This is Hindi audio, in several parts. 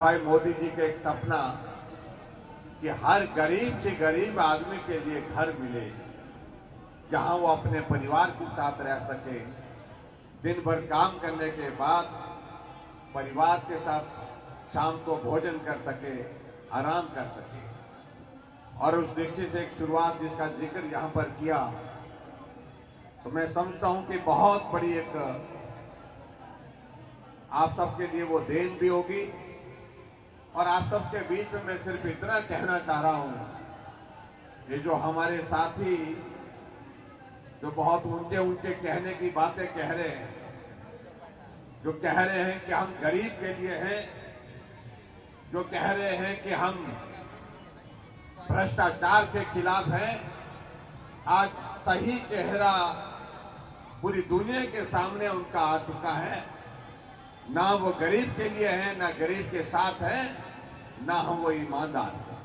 भाई मोदी जी का एक सपना कि हर गरीब से गरीब आदमी के लिए घर मिले, जहां वो अपने परिवार के साथ रह सके, दिन भर काम करने के बाद परिवार के साथ शाम को भोजन कर सके, आराम कर सके। और उस दृष्टि से एक शुरुआत जिसका जिक्र यहां पर किया, तो मैं समझता हूं कि बहुत बड़ी एक आप सबके लिए वो देन भी होगी। और आप सबके बीच में मैं सिर्फ इतना कहना चाह रहा हूं, ये जो हमारे साथी जो बहुत ऊंचे ऊंचे कहने की बातें कह रहे हैं, जो कह रहे हैं कि हम गरीब के लिए हैं, जो कह रहे हैं कि हम भ्रष्टाचार के खिलाफ हैं, आज सही चेहरा पूरी दुनिया के सामने उनका आ चुका है। ना वो गरीब के लिए है, ना गरीब के साथ है, ना हम वो ईमानदार हैं।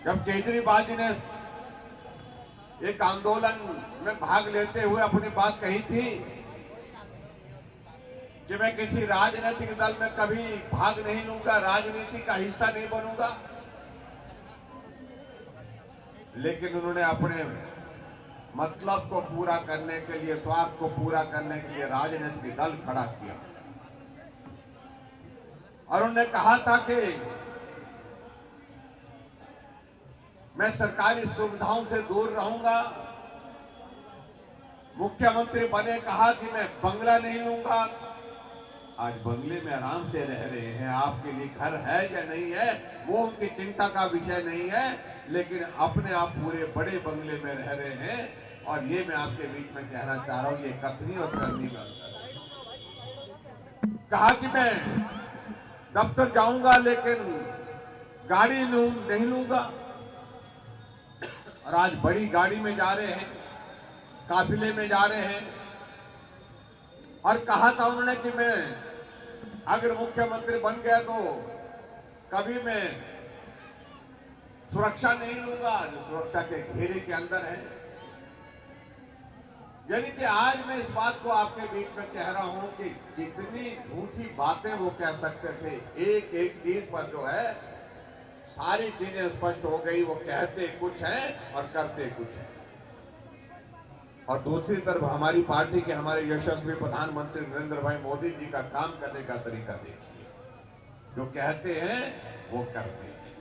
जब केजरीवाल जी ने एक आंदोलन में भाग लेते हुए अपनी बात कही थी कि मैं किसी राजनीतिक दल में कभी भाग नहीं लूंगा, राजनीति का हिस्सा नहीं बनूंगा, लेकिन उन्होंने अपने मतलब को पूरा करने के लिए, स्वार्थ को पूरा करने के लिए राजनीतिक दल खड़ा किया। और उन्होंने कहा था कि मैं सरकारी सुविधाओं से दूर रहूंगा। मुख्यमंत्री बने, कहा कि मैं बंगला नहीं लूंगा। आज बंगले में आराम से रह रहे हैं। आपके लिए घर है या नहीं है वो उनकी चिंता का विषय नहीं है, लेकिन अपने आप पूरे बड़े बंगले में रह रहे हैं। और ये मैं आपके बीच में कहना चाह रहा हूं, ये कथनी और करनी में अंतर है। कहा कि मैं दफ्तर जाऊंगा लेकिन गाड़ी नहीं लूंगा। और आज बड़ी गाड़ी में जा रहे हैं, काफिले में जा रहे हैं। और कहा था उन्होंने कि मैं अगर मुख्यमंत्री बन गया तो कभी मैं सुरक्षा नहीं लूंगा, जो सुरक्षा के घेरे के अंदर है। यानी कि आज मैं इस बात को आपके बीच में कह रहा हूं कि जितनी झूठी बातें वो कह सकते थे, एक एक चीज पर जो है सारी चीजें स्पष्ट हो गई। वो कहते कुछ है और करते कुछ है। और दूसरी तरफ हमारी पार्टी के हमारे यशस्वी प्रधानमंत्री नरेंद्र भाई मोदी जी का काम करने का तरीका देखिए। जो कहते हैं वो करते हैं,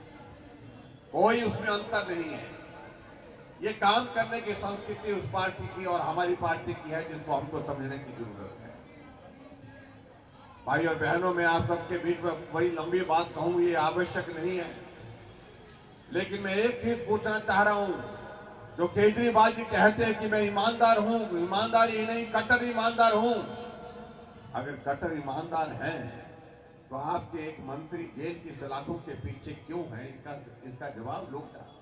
कोई उसमें अंतर नहीं है। ये काम करने की संस्कृति उस पार्टी की और हमारी पार्टी की है, जिसको हमको समझने की जरूरत है। भाई और बहनों, मैं आप सबके बीच में बड़ी लंबी बात कहूं, ये आवश्यक नहीं है, लेकिन मैं एक चीज पूछना चाह रहा हूं। जो केजरीवाल जी कहते हैं कि मैं ईमानदार हूं, ईमानदार ही नहीं कट्टर ईमानदार हूं। अगर कट्टर ईमानदार हैं तो आपके एक मंत्री जेल की सलाखों के पीछे क्यों हैं? इसका जवाब लोग चाहते हैं।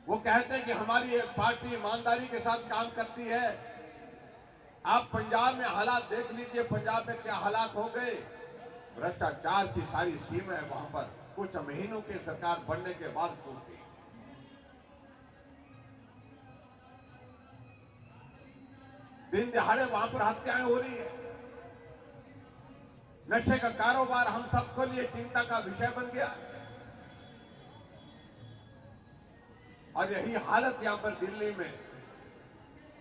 वो कहते हैं कि हमारी पार्टी ईमानदारी के साथ काम करती है। आप पंजाब में हालात देख लीजिए, पंजाब में क्या हालात हो गए। भ्रष्टाचार की सारी सीमा है वहां पर, कुछ महीनों की सरकार बनने के बाद टूट गई। दिन दिहाड़े वहां पर हत्याएं हो रही है। नशे का कारोबार हम सबके लिए चिंता का विषय बन गया। और यही हालत यहां पर दिल्ली में।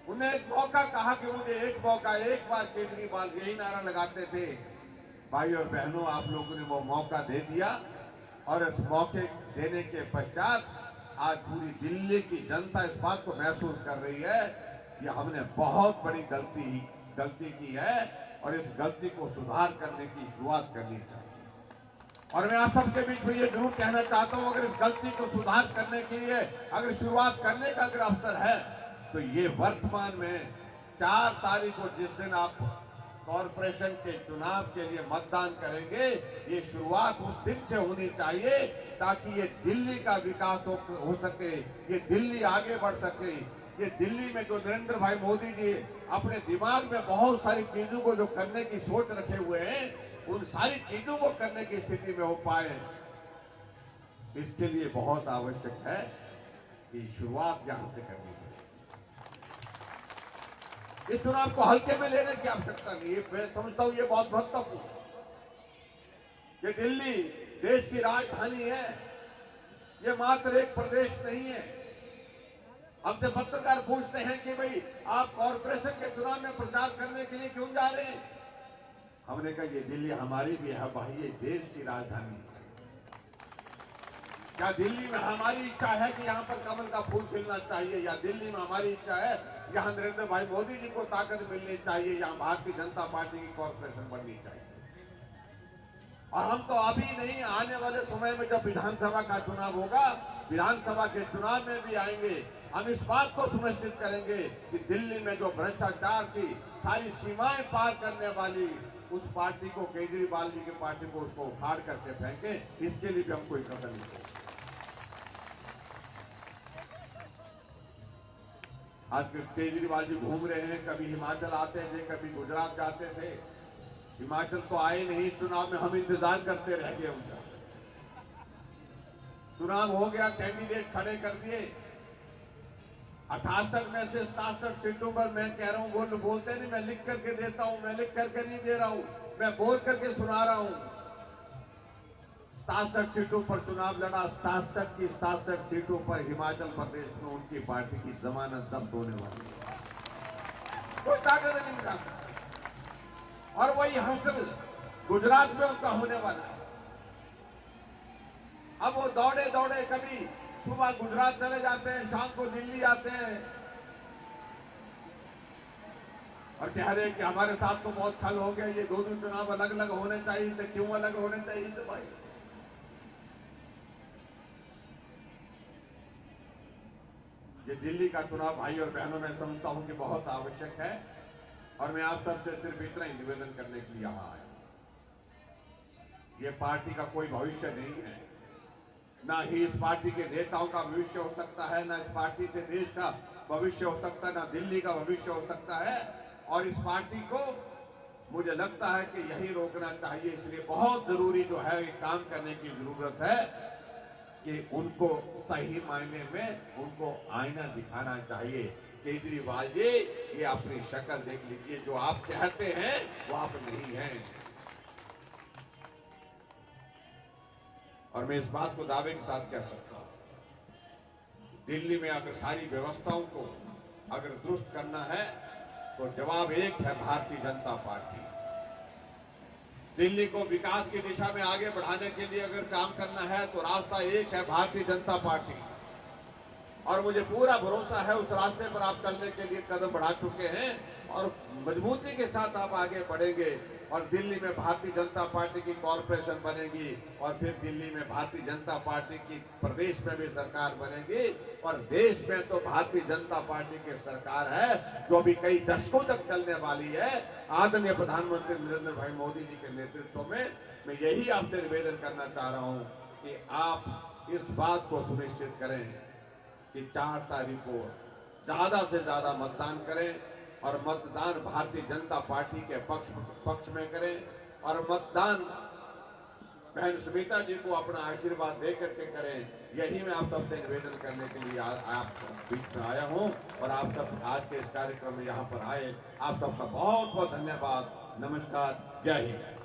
उन्हें एक मौका कहा कि मुझे एक मौका, एक बार केजरीवाल यही नारा लगाते थे। भाई और बहनों, आप लोगों ने वो मौका दे दिया। और इस मौके देने के पश्चात आज पूरी दिल्ली की जनता इस बात को महसूस कर रही है कि हमने बहुत बड़ी गलती की है और इस गलती को सुधार करने की शुरुआत करनी चाहिए। और मैं आप सबके बीच में ये जरूर कहना चाहता हूं, अगर इस गलती को सुधार करने के लिए अगर शुरुआत करने का अगर अवसर है, तो ये वर्तमान में 4 तारीख को जिस दिन आप कॉरपोरेशन के चुनाव के लिए मतदान करेंगे, ये शुरुआत उस दिन से होनी चाहिए, ताकि ये दिल्ली का विकास हो सके, ये दिल्ली आगे बढ़ सके। ये दिल्ली में जो नरेंद्र भाई मोदी जी अपने दिमाग में बहुत सारी चीजों को जो करने की सोच रखे हुए हैं, उन सारी चीजों को करने की स्थिति में हो पाए, इसके लिए बहुत आवश्यक है कि शुरुआत यहां से करनी चाहिए। इस चुनाव को हल्के में लेने की आवश्यकता नहीं है। मैं समझता हूं ये बहुत महत्वपूर्ण है। ये दिल्ली देश की राजधानी है, ये मात्र एक प्रदेश नहीं है। हमसे पत्रकार पूछते हैं कि भाई आप कॉरपोरेशन के चुनाव में प्रचार करने के लिए क्यों जा रहे हैं? हमने कहा ये दिल्ली हमारी भी है भाई, ये देश की राजधानी है। क्या दिल्ली में हमारी इच्छा है कि यहां पर कमल का फूल खिलना चाहिए, या दिल्ली में हमारी इच्छा है यहां नरेंद्र भाई मोदी जी को ताकत मिलनी चाहिए, यहां भारतीय जनता पार्टी की कॉरपोरेशन बननी चाहिए? और हम तो अभी नहीं, आने वाले समय में जब विधानसभा का चुनाव होगा, विधानसभा के चुनाव में भी आएंगे, हम इस बात को सुनिश्चित करेंगे कि दिल्ली में जो भ्रष्टाचार की सारी सीमाएं पार करने वाली उस पार्टी को, केजरीवाल जी की पार्टी को, उसको उखाड़ करके फेंकें। इसके लिए भी हम कोई कसर नहीं करेंगे। आज केजरीवाल जी घूम रहे हैं, कभी हिमाचल आते थे, कभी गुजरात जाते थे। हिमाचल तो आए नहीं इस चुनाव में, हम इंतजार करते रह गए उनका। चुनाव हो गया, कैंडिडेट खड़े कर दिए। 68 में से 67 सीटों पर मैं कह रहा हूं, वो बोलते नहीं मैं लिख करके देता हूं, मैं लिख करके नहीं दे रहा हूं, मैं बोल करके सुना रहा हूं। 67 सीटों पर चुनाव लड़ा, 67 की 67 सीटों पर हिमाचल प्रदेश में उनकी पार्टी की जमानत जब्त होने वाली है। कोई ताकत नहीं निकाल सकता। और वही हासिल गुजरात में उनका होने वाला है। अब वो दौड़े दौड़े कभी सुबह गुजरात चले जाते हैं, शाम को दिल्ली आते हैं और कह रहे हैं कि हमारे साथ तो बहुत छल हो गया, ये दोनों चुनाव अलग अलग होने चाहिए थे। क्यों अलग होने चाहिए थे भाई? ये दिल्ली का चुनाव भाई और बहनों, मैं समझता हूं कि बहुत आवश्यक है। और मैं आप सबसे सिर्फ इतना ही निवेदन करने के लिए यहां आया। ये पार्टी का कोई भविष्य नहीं है, ना ही इस पार्टी के नेताओं का भविष्य हो सकता है, ना इस पार्टी से देश का भविष्य हो सकता है, ना दिल्ली का भविष्य हो सकता है। और इस पार्टी को मुझे लगता है कि यही रोकना चाहिए। इसलिए बहुत जरूरी जो है एक काम करने की जरूरत है कि उनको सही मायने में उनको आईना दिखाना चाहिए। केजरीवाल जी, ये अपनी शक्ल देख लीजिए, जो आप कहते हैं वो आप नहीं हैं। और मैं इस बात को दावे के साथ कह सकता हूं, दिल्ली में अगर सारी व्यवस्थाओं को अगर दुरुस्त करना है तो जवाब एक है, भारतीय जनता पार्टी। दिल्ली को विकास की दिशा में आगे बढ़ाने के लिए अगर काम करना है तो रास्ता एक है, भारतीय जनता पार्टी। और मुझे पूरा भरोसा है उस रास्ते पर आप चलने के लिए कदम बढ़ा चुके हैं और मजबूती के साथ आप आगे बढ़ेंगे। और दिल्ली में भारतीय जनता पार्टी की कॉरपोरेशन बनेगी और फिर दिल्ली में भारतीय जनता पार्टी की प्रदेश में भी सरकार बनेगी। और देश में तो भारतीय जनता पार्टी की सरकार है जो अभी कई दशकों तक चलने वाली है, आदरणीय प्रधानमंत्री नरेंद्र भाई मोदी जी के नेतृत्व में। मैं यही आपसे निवेदन करना चाह रहा हूं कि आप इस बात को सुनिश्चित करें कि 4 तारीख को ज्यादा से ज्यादा मतदान करें और मतदान भारतीय जनता पार्टी के पक्ष में करें। और मतदान बहन स्मिता जी को अपना आशीर्वाद दे करके करें। यही मैं आप सबसे निवेदन करने के लिए आप बीच में आया हूं और आप सब आज के इस कार्यक्रम में यहां पर आए। आप सबका बहुत बहुत धन्यवाद। नमस्कार, जय हिंद।